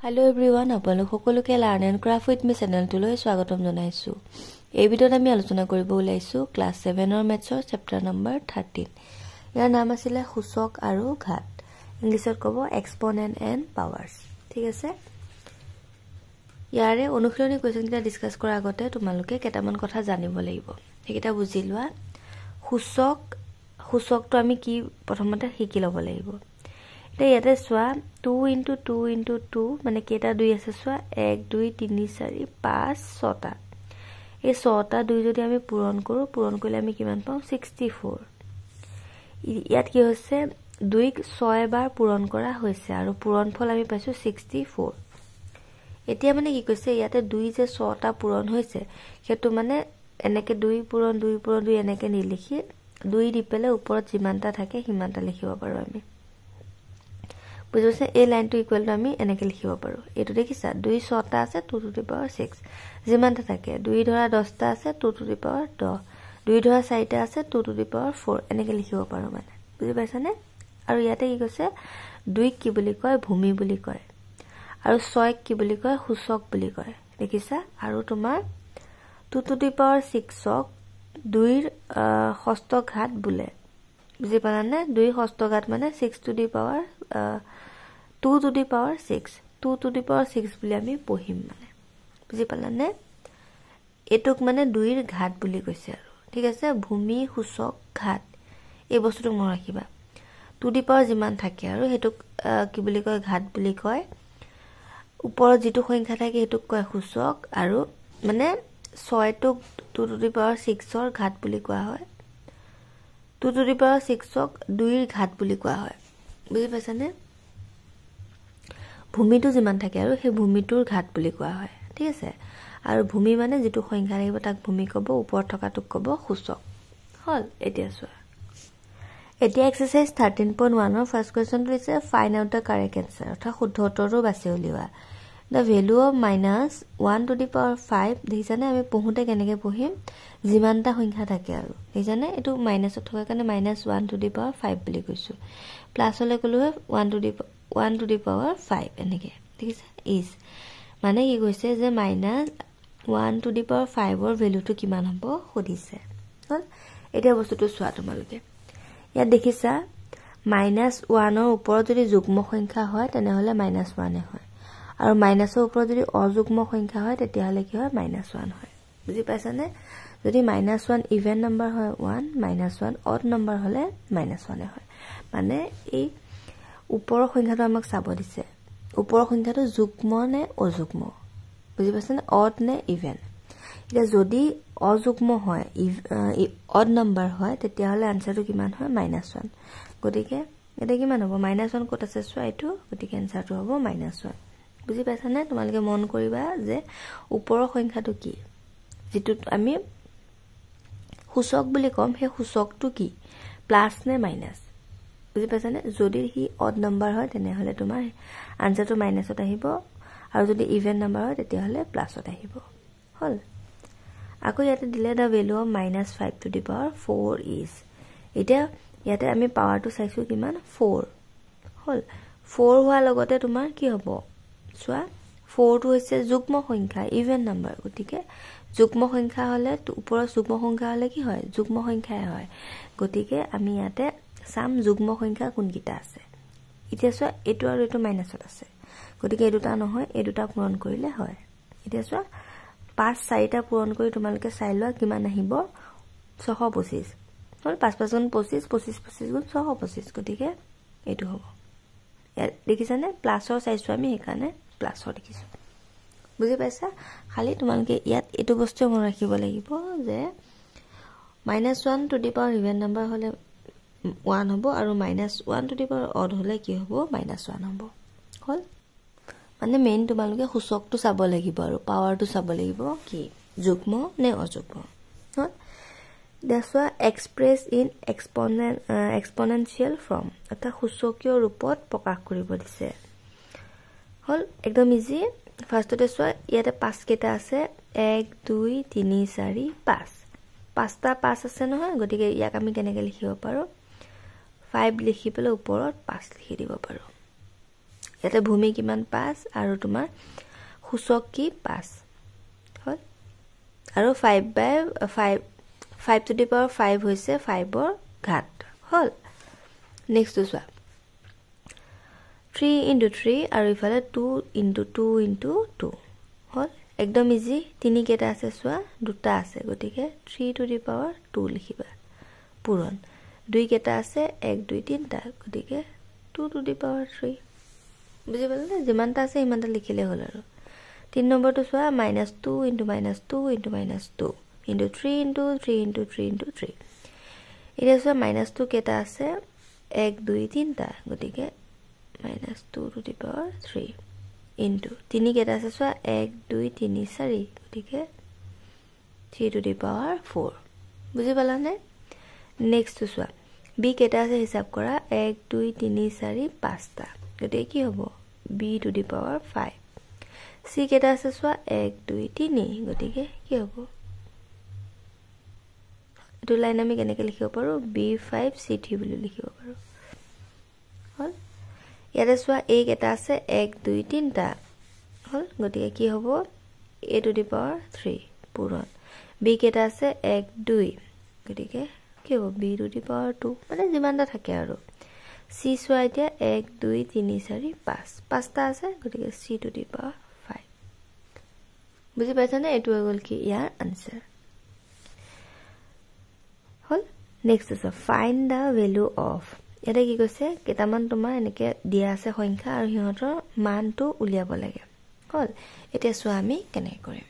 Hello everyone, আপোনালোক সকলোকে learn and craft with মি চেনেলটোলৈ স্বাগতম জনাইছোঁ। এই ভিডিঅ'ত আমি আলোচনা কৰিব ওলাইছোঁ ক্লাছ 7ৰ মেথছৰ চেপ্টাৰ নম্বৰ 13। ইয়াৰ নাম আছিলে সূচক আৰু ঘাত। ইংলিছত ক'ব এক্সপনেণ্ট এণ্ড পাৱাৰ্ছ। ঠিক আছে, ইয়াৰে অনুশীলনী কুৱেশ্যনকেইটা ডিছকাছ কৰাৰ আগতে তোমালোকে কেইটামান কথা জানিব লাগিব। সেইকেইটা বুজি লোৱা। সূচকটো আমি কি প্ৰথমতে শিকি ল'ব লাগিব। এতিয়া ইয়াতে চোৱা 2 × 2 × 2 মানে কেইটা 2 আছে চোৱা 1 2 3 4 5 6টা। এই 6টা 2 যদি আমি পূৰণ কৰিলে আমি কিমান পাওঁ 64। ইয়াত কি হৈছে 2ক 6 বাৰ পূৰণ কৰা হৈছে আৰু পূৰণফল আমি পাইছোঁ 64। এতিয়া মানে কি কৈছে ইয়াতে 2 যে 6টা পূৰণ হৈছে সেইটো মানে এনেকে 2 পূৰণ 2 পূৰণ 2 এনেকে নিলিখি 2 দি পেলাই ওপৰত যিমানটা থাকে সিমানটা লিখিব পাৰোঁ আমি। বুঝিছে এই লাইনটো ইকুৱেল টু আমি এনেকে লিখিব পাৰোঁ। এইটো দেখিছা 2 6টা আছে 2 টু দি পাৱাৰ 6 যিমানটা থাকে 2 ধৰা 10টা আছে 2 টু দি পাৱাৰ 10 2 ধৰা 4টা আছে 2 টু দি পাৱাৰ 4 এনেকে লিখিব পাৰোঁ মানে। বুজি পাইছানে? আৰু ইয়াতে কি কৈছে 2ক কি বুলি কয় ভূমি বুলি কয় আৰু 6ক কি বুলি কয় সূচক বুলি কয়। দেখিছা? আৰু তোমাৰ 2 টু দি পাৱাৰ 6ক 2ৰ ষষ্ঠ ঘাত বোলে। বুজি পালানে? 2 ষষ্ঠ ঘাত মানে 6 to the power 2 to the power 6 2 to the power 6 বুলি আমি পঢ়িম মানে। বুজি পালানে? এটুক মানে 2ৰ ঘাত বুলি কৈছে আৰু। ঠিক আছে, ভূমি সূচক ঘাত এই বস্তুটো মনত ৰাখিবা। 2 দি পাৱাৰ যিমান থাকে আৰু হেতুক কি বুলি কয় ঘাত বুলি কয়। ওপৰত যিটো সংখ্যা থাকে হেতুক কয় সূচক আৰু মানে 6টোক 2 টু দি পাৱাৰ 6ৰ ঘাত বুলি কোৱা হয়। 2 টু দি পাৱাৰ 6ক 2ৰ ঘাত বুলি কোৱা হয়। বুজি পাইছানে? ভূমিটো যিমান থাকে আৰু সেই ভূমিটোৰ ঘাত বুলি কোৱা হয়। ঠিক আছে, আৰু ভূমি মানে যিটো সংখ্যা থাকিব তাক ভূমি ক'ব, ওপৰত থকাটোক ক'ব সূচক। হ'ল, এতিয়া চোৱা। এতিয়া এক্সাৰসাইজ 13.1ৰ ফাৰ্ষ্ট কুৱেশ্যনটো দিছে find out the correct answer, অৰ্থাৎ শুদ্ধ উত্তৰটো বাছি উলিওৱা। The value of -1 to the power 5 দেখিছানে? আমি পঢ়োঁতে কেনেকৈ পঢ়িম যিমানটা সংখ্যা থাকে আৰু দেখিছানে? এইটো মাইনাছত থকাৰ কাৰণে -1 টু দি পাৱাৰ 5 বুলি কৈছোঁ। প্লাছ হ'লে ক'লো 1 টু দি পাৱাৰ 5 এনেকৈ। দেখিছা? ইজ মানে কি কৈছে যে -1 টু দি পাৱাৰ 5ৰ ভেলুটো কিমান হ'ব সুধিছে। হ'ল, এতিয়া বস্তুটো চোৱা তোমালোকে। ইয়াত দেখিছা -1ৰ ওপৰত যদি যুগ্ম সংখ্যা হয় তেনেহ'লে -1 হয় আৰু মাইনাছৰ ওপৰত যদি অযুগ্ম সংখ্যা হয় তেতিয়াহ'লে কি হয় -1 হয়। বুজি পাইছানে? যদি -1 ইভেন নম্বৰ হয় 1 -1 অড নম্বৰ হ'লে -1 হয়। মানে এই ওপৰৰ সংখ্যাটো আমাক চাব দিছে, ওপৰৰ সংখ্যাটো যুগ্ম নে অযুগ্ম। বুজি পাইছানে? অড নে ইভেন। এতিয়া যদি অযুগ্ম হয় অড নম্বৰ হয় তেতিয়াহ'লে আনচাৰটো কিমান হয় -1। গতিকে এতিয়া কিমান হ'ব -1 ক'ত আছে চোৱা এইটো, গতিকে আনচাৰটো হ'ব -1। বুজি পাইছানে? তোমালোকে মন কৰিবা যে ওপৰৰ সংখ্যাটো কি, যিটোত আমি সূচক বুলি ক'ম সেই সূচকটো কি প্লাছ নে মাইনাছ। বুজি পাইছানে? যদি সি অড নম্বৰ হয় তেনেহ'লে তোমাৰ আনচাৰটো -ত আহিব আৰু যদি ইভেন নম্বৰ হয় তেতিয়াহ'লে প্লাছত আহিব। হ'ল, আকৌ ইয়াতে দিলে the value of -5 to the power 4 is. এতিয়া ইয়াতে আমি পাৱাৰটো চাইছোঁ কিমান 4। হ'ল, 4 হোৱাৰ লগতে তোমাৰ কি হ'ব চোৱা 4টো হৈছে যুগ্ম সংখ্যা ইভেন নম্বৰ। গতিকে যুগ্ম সংখ্যা হ'লে ওপৰত যুগ্ম সংখ্যা হ'লে কি হয় যুগ্ম সংখ্যাই হয়। গতিকে আমি ইয়াতে চাম যুগ্ম সংখ্যা কোনকেইটা আছে। এতিয়া চোৱা এইটো আৰু এইটো মাইনাছত আছে, গতিকে এই দুটা নহয়, এই দুটা পূৰণ কৰিলে হয়। এতিয়া চোৱা 5 4টা পূৰণ কৰি তোমালোকে চাই লোৱা কিমান আহিব 625। হ'ল, 5 5 গুণ 25 25 25 গুণ 625। গতিকে এইটো হ'ব। ইয়াত দেখিছানে প্লাছৰ চাইছোঁ আমি সেইকাৰণে প্লাছৰ দেখিছোঁ। বুজি পাইছা? খালি তোমালোকে ইয়াত এইটো বস্তুৱে মনত ৰাখিব লাগিব যে -1 to the power even number হ'লে 1 হ'ব আৰু -1 টু দি পাৱাৰ অড হ'লে কি হ'ব -1 হ'ব। হ'ল, মানে মেইন তোমালোকে সূচকটো চাব লাগিব আৰু পাৱাৰটো চাব লাগিব কি যুগ্ম নে অযুগ্ম। হ'ল, দেখুৱা এক্সপ্ৰেছ ইন এক্সপনেনচিয়েল ফৰ্ম, অৰ্থাৎ সূচকীয় ৰূপত প্ৰকাশ কৰিব দিছে। হ'ল, একদম ইজি। ফাৰ্ষ্টতে চোৱা ইয়াতে 5 কেইটা আছে 1 2 3 4 5 5টা 5 আছে নহয়। গতিকে ইয়াক আমি কেনেকৈ লিখিব পাৰোঁ 5 লিখি পেলাই ওপৰত 5 লিখি দিব পাৰোঁ। ইয়াতে ভূমি কিমান 5 আৰু তোমাৰ সূচক কি 5 হল আৰু 5 to the power 5 হৈছে 5 ৰ ঘাত হল নেক্সট চোৱা 3 into 3 আৰু ইফালে 2 into 2 into 2 হল একদম ইজি তিনি কেটা আছে চোৱা দুটা আছে গতিকে 3 to the power 2 লিখিবা পূৰণ দুই কেটা আছে 1 2 3টা গতিকে 2 to the power 3 বুজি পালে যিমানটা আছে ইমানটা লিখিলে হল আৰু 3 নম্বৰটো চোৱা -2 into -2 into -2 into 3 into 3 into 3 into 3 এটা চোৱা -2 কেটা আছে 1 2 3টা গতিকে -2 to the power 3 into 3 কেটা আছে চোৱা 1 2 3 4 গতিকে 3 to the power 4 বুজি পালা নে নেক্সট চোৱা b কেটা আছে হিসাব কৰা 1 2 3 4 5টা গতিকে কি হ'ব b to the power 5 c কেটা আছে চোৱা 1 2 3 গতিকে কি হ'ব এটো লাইন আমি কেনেকৈ লিখিব পাৰো b5 c3 বুলি লিখিব পাৰো হল ইয়াতে চোৱা a কেটা আছে 1 2 3টা হল গতিকে কি হ'ব a to the power 3 পূৰণ b কেটা আছে 1 2 গতিকে কি হ'ব b to the power 2 মানে যিমানটা থাকে আৰু c চোৱা এতিয়া 1 2 3 4 5 পাঁচটা আছে গতিকে c to the power 5 বুজি পাইছানে এটো হৈ গ'ল কি ইয়াৰ আনসাৰ হল next is find the value of এটা কি কৈছে কেটামান তোমাৰ এনেকে দিয়া আছে সংখ্যা আৰু হিহঁতৰ মানটো উলিয়াব লাগে হল এতিয়া চোৱা আমি কেনে কৰিম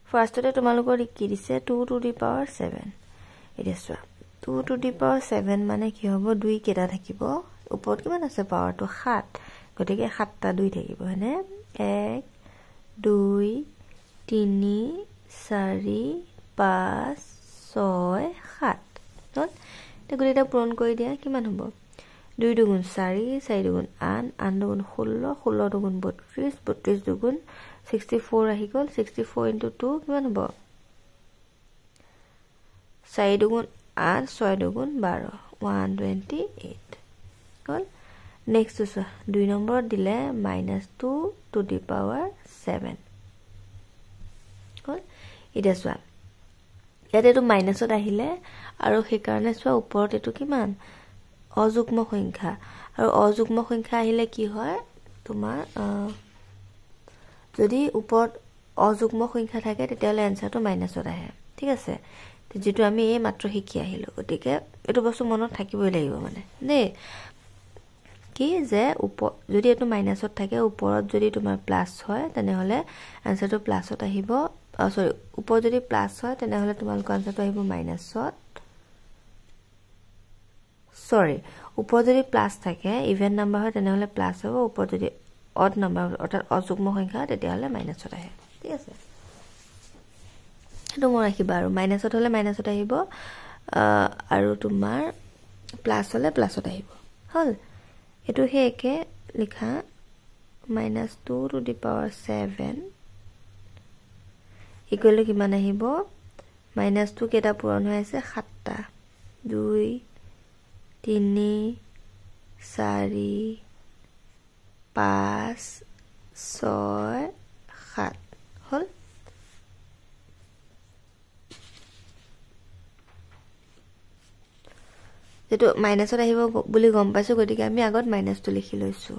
ফাৰ্ষ্টতে তোমালোকৰ কি দিছে 2 to the power 7 এতিয়া চোৱা 2 to the power 7 মানে কি হ'ব দুই কেটা থাকিব ওপৰত কিমান আছে পাৱাৰটো 7 গতিকে 7টা দুই থাকিব হয়নে 1 2 3 4 5 6 7 হল তে গুলিটা পূৰণ কৰি দিয়া কিমান হ'ব 2 দুগুণ 4 4 দুগুণ 8 8 দুগুণ 16 16 দুগুণ 32 32 দুগুণ 64 আহি গ'ল 64 into 2 কিমান হ'ব 4 দুগুণ 8 6 দুগুণ 12 128 হল নেক্সট চোৱা 2 নম্বৰত দিলে -2 to the power 7 হল এটা চোৱা ইয়াতে এটো মাইনাসত আহিলে আৰু সেই কাৰণে চোৱা ওপৰত এটো কিমান অযুগ্ম সংখ্যা আৰু অযুগ্ম সংখ্যা আহিলে কি হয় তোমাৰ যদি ওপৰত অযুগ্ম সংখ্যা থাকে তেতিয়ালে আনসাৰটো মাইনাসত আহে ঠিক আছে যেটো আমি এই মাত্ৰ শিকি আহিলো গতিকে এটো বস্তু মনত থাকিবই লাগিব মানে নে কি যে যদি এটো মাইনাসত থাকে ওপৰত যদি তোমাৰ প্লাস হয় তেনেহলে আনসাৰটো প্লাসত আহিব সৰি ওপৰত যদি প্লাস হয় তেনেহলে তোমালোকৰ আনসাৰটো আহিব মাইনাসত সৰি ওপৰত যদি প্লাস থাকে ইভেন নাম্বাৰ হয় তেনেহলে প্লাস হ'ব ওপৰত যদি অড নাম্বাৰ অৰ্থাৎ অযুগ্ম সংখ্যা তেতিয়াহলে মাইনাসত আহে ঠিক আছে এটো মই ৰাখিবা আৰু মাইনাসত হলে মাইনাসত আহিব আৰু তোমাৰ প্লাস হলে প্লাসত আহিব হল এটো হে একে লিখা -2 to the power 7 ইকুৱেল কিমান আহিব -2 কেটা পূৰণ হৈ আছে 7টা 2 3 4 5 6 7 হল যেটো মাইনাসত আহিব বুলি গম পাইছো গতিকে আমি আগত মাইনাসটো লিখি লৈছো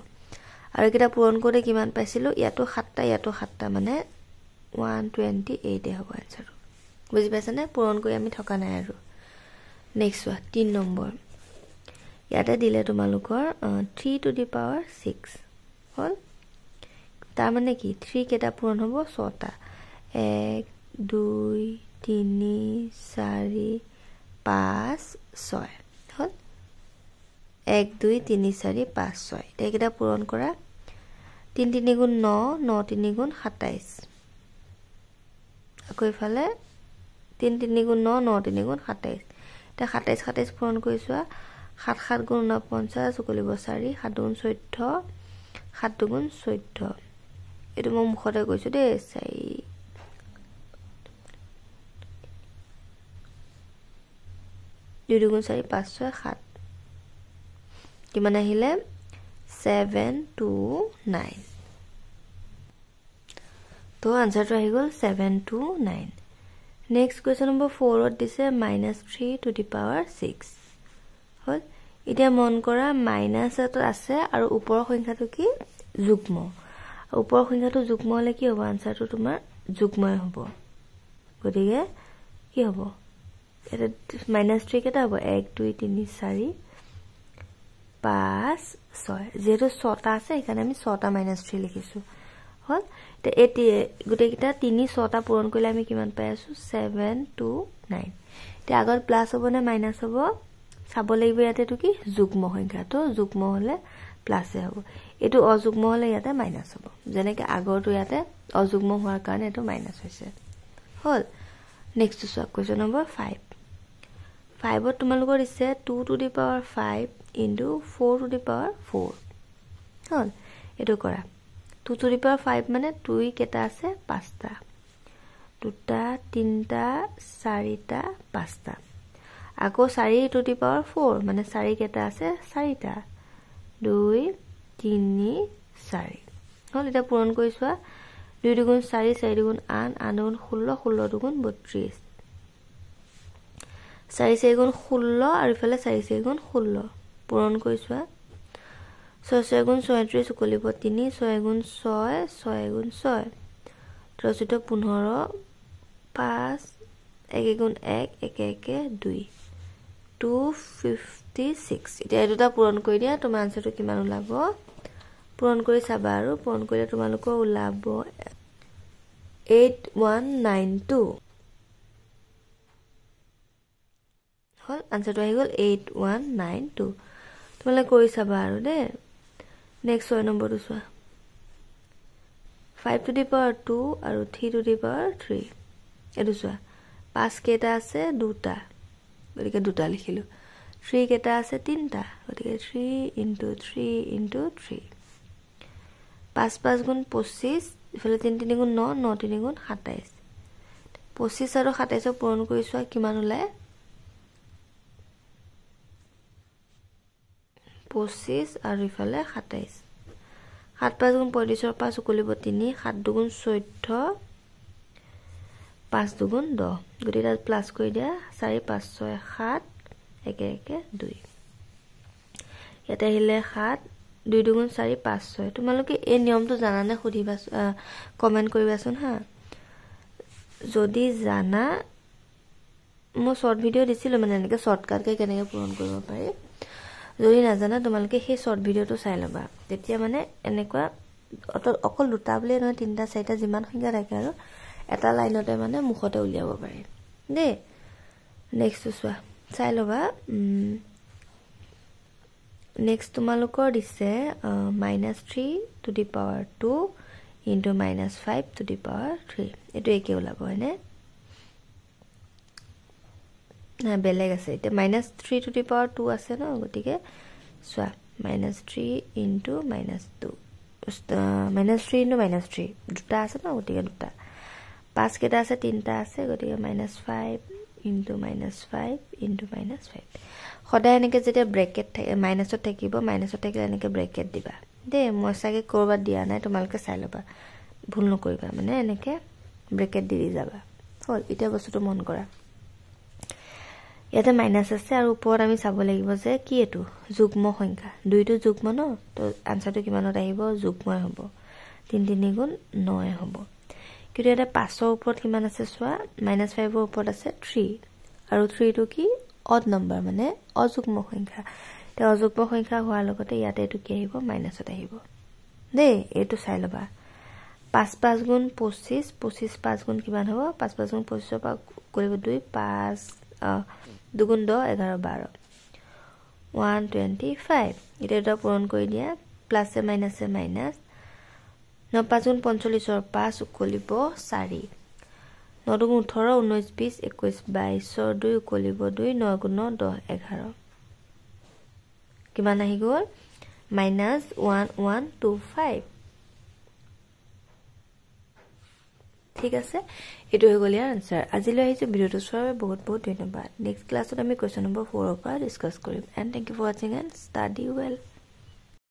আৰু কিটা পূৰণ কৰি কিমান পাইছিলো ইয়াতো 7টা মানে 128 হ'ব আনসাৰ বুজি পাইছানে পূৰণ কৰি আমি ঠকা নাই আৰু নেক্সট 3 নম্বৰ ইয়াতে দিলে তোমালোকৰ 3 to the power 6 হল তাৰ মানে কি 3 কেটা পূৰণ হ'ব 6টা 1 2 3 4 5 6 হল 1 2 3 4 5 6 এটা পূৰণ কৰা 3 3 গুণ 9 9 3 গুণ 27 আকৌ ইফালে 3 3 গুণ 9 9 3 গুণ 27 এটা 27 27 পূৰণ কৰিছোৱা 7 7 গুণ 49 চকলিব 4 7 গুণ 14 7 গুণ 14 এটো মই মুখতে কৈছো দে 2 গুণ 4 5 6 7 কিমান আহিলে 7 2 9 তো আনসাৰটো আহি গ'ল 7 2 9 নেক্সট কোৱেশ্চন নম্বৰ 4 ত দিছে -3 টু দি পাৱাৰ 6 হল এতিয়া মন কৰা মাইনাস এটা আছে আৰু ওপৰৰ সংখ্যাটো কি যুগ্ম ওপৰৰ সংখ্যাটো যুগ্ম হলে কি হ'ব আনসাৰটো তোমাৰ যুগ্মই হ'ব গতিকে কি হ'ব এটা -3 কেটা হ'ব 1 2 3 4 5 6 যেটো 6টা আছে এখানে আমি 6টা -3 লিখিছো হল তে এটি গুটে কিটা 3 6টা পূৰণ কৰিলে আমি কিমান পাই আছো 7 2 9 তে আগত প্লাস হ'ব নে মাইনাস হ'ব চাব লাগিব ইয়াতে তো কি যুগ্ম সংখ্যা তো যুগ্ম হলে প্লাসে হ'ব এটো অযুগ্ম হলে ইয়াতে মাইনাস হ'ব যেনেকে আগৰটো ইয়াতে অযুগ্ম হোৱাৰ কাৰণে এটো মাইনাস হৈছে হল নেক্সট কোৱেশ্চন নম্বৰ 5 5 ত তোমালোকৰ দিছে 2 to the power 5 into 4 to the power 4 হল এটো কৰা 2 টু দি পাৱাৰ 5 মানে 2 কেটা আছে 5টা 2টা 3টা 4টা 5টা আকৌ 4 টু দি পাৱাৰ 4 মানে 4 কেটা আছে 4টা 2 3 4 হল এটা পূৰণ কৰিছোৱা 2 দুগুণ 4 4 দুগুণ 8 8 দুগুণ 16 16 দুগুণ 32 4 4 গুণ 16 আৰু ইফালে 4 4 গুণ 16 পূৰণ কৰিছোৱা 6 6 গুণ 36 উকলিব 3 6 গুণ 6 6 গুণ 6 14 15 5 1 গুণ 1 1 1 2 256 এতিয়া এটা পূৰণ কৰি দিয়া তোমাৰ আনসাৰটো কিমান ওলাব পূৰণ কৰি চাবা আৰু পূৰণ কৰিলে তোমালোকৰ ওলাব 8192 হল আনসাৰটো আহি গ'ল 8192 তোমালোকে কৰি চাবা আৰু দে নেক্সট 6 নম্বৰটো চোৱা 5 টু দি পাৱাৰ 2 আৰু 3 টু দি পাৱাৰ 3 এটো চোৱা 5 কেটা আছে 2টা গতিকে 2টা লিখিলো 3 কেটা আছে 3টা গতিকে 3 ইনটু 3 ইনটু 3 5 5 গুণ 25 ইফালে 3 3 গুণ 9 9 3 গুণ 27 25 আৰু 27 পূৰণ কৰি চোৱা কিমান ওলায় 25 আৰু ইফালে 27 7 5 গুণ 35 ৰ 5 উকলিব 3 7 দুগুণ 14 5 দুগুণ 10 গতিকে তাত প্লাস কৰি দিয়া 4 5 6 7 1 1 2 ইয়াতে আহিলে 7 2 দুগুণ 4 5 6 তোমালোকে এই নিয়মটো জানা নে খুদিবা কমেন্ট কৰিবাচোন হা যদি জানা মই শৰ্ট ভিডিও দিছিলো মানে এনেকে শৰ্টকাট কে কেনেকে পূৰণ কৰিব পাৰি যদি নাজানা তোমালোকে সেই শৰ্ট ভিডিওটো চাই লবা তেতিয়া মানে এনেকুৱা অকল দুটা বলে নহয় 3টা 4টা যিমান সংখ্যা থাকে আৰু এটা লাইনতে মানে মুখতে উলিয়াব পাৰি দে নেক্সট চোৱা চাই লবা নেক্সট তোমালোকৰ দিছে -3 to the power 2 into -5 to the power 3 এটো একে ওলাব হয়নে না বেলেগ আছে এটা -3 টু দি পাৱাৰ 2 আছে ন গতিকে সোৱা -3 ইনটু -2 -3 ইনটু -3 দুটা আছে ন গতিকে দুটা 5 কেটা আছে 3টা আছে গতিকে -5 ইনটু -5 ইনটু -5 সদায় এনেকে যেতিয়া ব্ৰেকেট থাকে মাইনাসত থাকিব মাইনাসত থাকিলে এনেকে ব্ৰেকেট দিবা দে মই সাগে কৰবা দিয়া নাই তোমালোকে চাই লবা ভুল নকৰিবা মানে এনেকে ব্ৰেকেট দি যাবা হল এটা বস্তুটো মন কৰা ইয়াতে মাইনাস আছে আৰু ওপৰত আমি চাব লাগিব যে কি এটো যুগ্ম সংখ্যা দুইটো যুগ্ম ন তো আনসাৰটো কিমানত আহিব যুগ্মই হ'ব 3 3 গুণ 9 হ'ব কিন্তু এটা 5 ৰ ওপৰত কিমান আছে চোৱা -5 ৰ ওপৰত আছে 3 আৰু 3 টো কি অড নম্বৰ মানে অযুগ্ম সংখ্যা তে অযুগ্ম সংখ্যা হোৱাৰ লগতে ইয়াতে এটো কি আহিব মাইনাসত আহিব দে এটো চাই লবা 5 5 গুণ 25 25 5 গুণ কিমান হ'ব 5 5 গুণ 25 পৰা কৰিব 2 5 দুগুণ 10 11 12 125 এটা পূৰণ কৰি দিয়া প্লাসে মাইনাসে মাইনাস 9 5 গুণ 45 ৰ 5 উকলিব 4 9 দুগুণ 18 19 20 21 22 ৰ 2 উকলিব 2 9 গুণ 9 10 11 কিমান আহি গ'ল -1125 ঠিক আছে এটো হৈ গ'ল ইয়াৰ আনসাৰ আজিলৈ আহিছে ভিডিওটো চোৱাৰ বাবে বহুত বহুত ধন্যবাদ নেক্সট ক্লাছত আমি কোৱেশ্চন নম্বৰ 4 ৰ পৰা ডিসকাস কৰিম and thank you for watching and study well